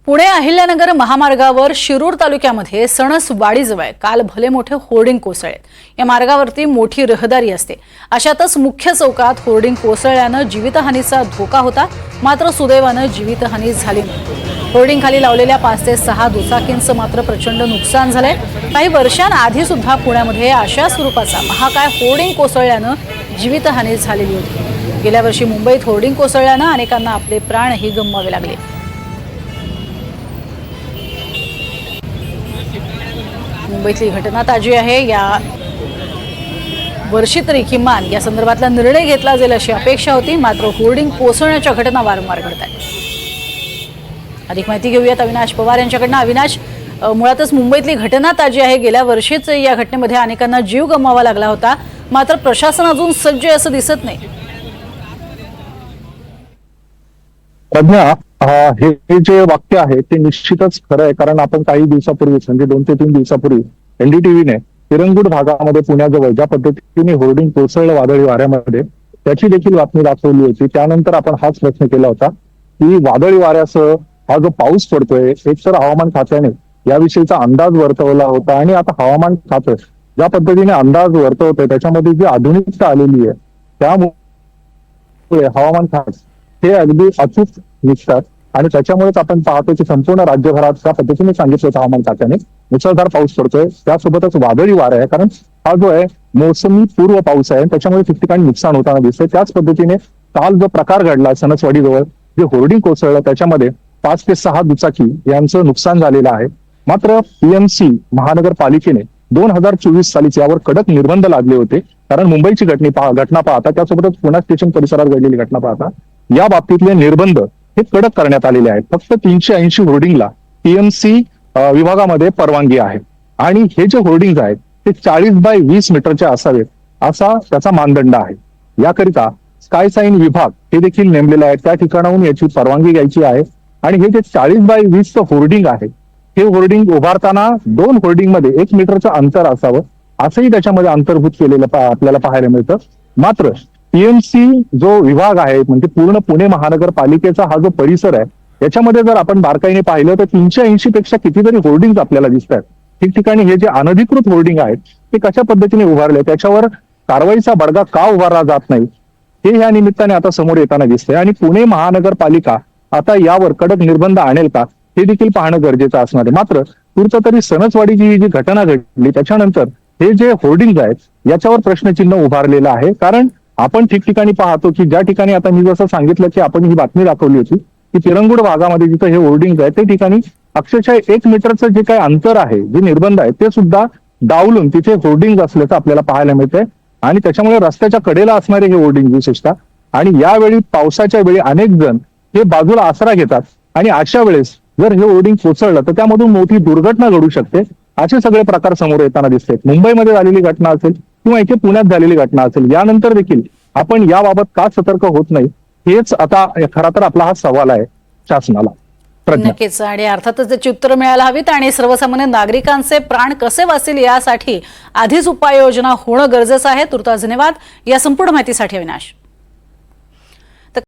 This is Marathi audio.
पुणे अहिल्यानगर महामार्गावर शिरूर तालुक्यामध्ये सणसवाडीजवळ काल भले मोठे होर्डिंग कोसळले। या मार्गावरती मोठी रहदारी असते, अशातच मुख्य चौकात होर्डिंग कोसळल्याने जीवितहानीचा धोका होता, मात्र सुदैवाने जीवितहानी झाली नाही। होर्डिंग खाली लावलेल्या 5 ते 6 दुचाकींचं मात्र प्रचंड नुकसान झालंय। काही वर्षांआधी सुद्धा पुण्यामध्ये अशा स्वरूपाचा महाकाय होर्डिंग कोसळल्याने जीवितहानी झालेली होती। गेल्या वर्षी मुंबईत होर्डिंग कोसळल्याने अनेकांना आपले प्राणही गमवावे लागले। मुंबईतली घटना ताजी आहे। या वर्षी तरी किमान या संदर्भातला निर्णय घेतला जाईल अशी अपेक्षा होती, मात्र होर्डिंग कोसळण्याच्या घटना वारंवार घडत आहेत। अधिक माहिती घेऊयात अविनाश पवार यांच्याकडून। अविनाश, मुळातच मुंबईतली घटना ताजी आहे। गेल्या वर्षीच या घटनेमध्ये अनेकांना जीव गमवावा लागला होता, मात्र प्रशासन अजून सज्ज असं दिसत नाही। प्रज्ञा, हे जे वाक्य आहे ते निश्चितच खरं आहे, कारण आपण काही दिवसापूर्वी म्हणजे 2 ते 3 दिवसापूर्वी एनडीटीव्हीने तिरंगुट भागामध्ये पुण्याजवळ ज्या पद्धतीने होर्डिंग कोसळलं वादळी वाऱ्यामध्ये, त्याची देखील बातमी दाखवली होती। त्यानंतर आपण हाच प्रश्न केला होता की वादळी वाऱ्यासह हा जो पाऊस पडतोय, एकतर हवामान खात्याने याविषयीचा अंदाज वर्तवला होता आणि आता हवामान खातं ज्या पद्धतीने अंदाज वर्तवतंय त्याच्यामध्ये जी आधुनिकता आलेली आहे, त्यामुळे हवामान खातं हे अगदी अचूक निघतात आणि त्याच्यामुळेच आपण पाहतो की संपूर्ण राज्यभरात त्या पद्धतीने सांगितलं होतं हवामान खात्याने मुसळधार पाऊस पडतोय, त्यासोबतच वादळी वारा आहे, कारण हा जो आहे मोसमी पूर्व पाऊस आहे, त्याच्यामुळे ठिकठिकाणी नुकसान होताना दिसतंय। त्याच पद्धतीने काल जो प्रकार घडला सणसवाडीजवळ जे होर्डिंग कोसळलं त्याच्यामध्ये 5 ते 6 दुचाकी यांचं नुकसान झालेलं आहे। मात्र पीएमसी महानगरपालिकेने 2024 सालीच यावर कडक निर्बंध लादले होते, कारण मुंबईची घटना पाहता त्यासोबतच पुणे स्टेशन परिसरात घडलेली घटना पाहता या बाबतीतले निर्बंध हे कडक करण्यात आलेले आहेत। फक्त 380 होर्डिंगला पीएमसी विभागामध्ये परवानगी आहे आणि हे जे होर्डिंग आहेत ते 40 बाय 20 मीटरचे असावेत असा त्याचा मानदंड आहे। याकरिता स्काय साइन विभाग हे देखील नेमलेला आहे, त्या ठिकाणाहून याची परवानगी घ्यायची आहे आणि हे जे 40 बाय 20 होर्डिंग आहे हे होर्डिंग उभारताना 2 होर्डिंग मध्ये 1 मीटरचं अंतर असावं असंही त्याच्यामध्ये अंतर्भूत केलेलं आपल्याला पाहायला मिळतं। मात्र पीएमसी जो विभाग आहे म्हणजे पूर्ण पुणे महानगरपालिकेचा हा जो परिसर आहे याच्यामध्ये जर आपण बारकाईने पाहिलं तर 380 पेक्षा कितीतरी होर्डिंग आपल्याला दिसतात। ठिकठिकाणी हे जे अनधिकृत होर्डिंग आहेत ते कशा पद्धतीने उभारले, त्याच्यावर कारवाईचा बडगा का उभारला जात नाही हे या निमित्ताने आता समोर येताना दिसतंय आणि पुणे महानगरपालिका आता यावर कडक निर्बंध आणेल का हे देखील पाहणं गरजेचं असणार आहे। मात्र तूर्त तरी सणसवाडीची जी घटना घडली त्याच्यानंतर हे जे होर्डिंग आहेत याच्यावर प्रश्नचिन्ह उभारलेलं आहे, कारण आपण ठिकठिकाणी पाहतो की ज्या ठिकाणी आता मी जसं सांगितलं की आपण ही बातमी दाखवली होती की तिरंगुट भागामध्ये जिथं हे होर्डिंग आहे ते ठिकाणी अक्षरशः 1 मीटरचं जे काही अंतर आहे, जे निर्बंध आहे ते सुद्धा डावलून तिथे होर्डिंग असल्याचं आपल्याला पाहायला मिळतंय आणि त्याच्यामुळे रस्त्याच्या कडेला असणारे हे होर्डिंग विशेषतः आणि यावेळी पावसाच्या वेळी अनेक जण हे बाजूला आसरा घेतात आणि अशा वेळेस जर हे होर्डिंग कोसळलं तर त्यामधून मोठी दुर्घटना घडू शकते। असे सगळे प्रकार समोर येताना दिसतात। मुंबईमध्ये झालेली घटना असेल किंवा इथे पुण्यात झालेली घटना असेल, यानंतर देखील आपण याबाबत का सतर्क होत नाही हेच आता खरा तर आपला हा सवाल आहे शासनाला। नक्कीच, आणि अर्थातच त्याची उत्तर मिळायला हवीत आणि सर्वसामान्य नागरिकांचे प्राण कसे वाचतील यासाठी आधीच उपाययोजना होणं गरजेचं आहे। तुर्तास धन्यवाद या संपूर्ण माहितीसाठी अविनाश।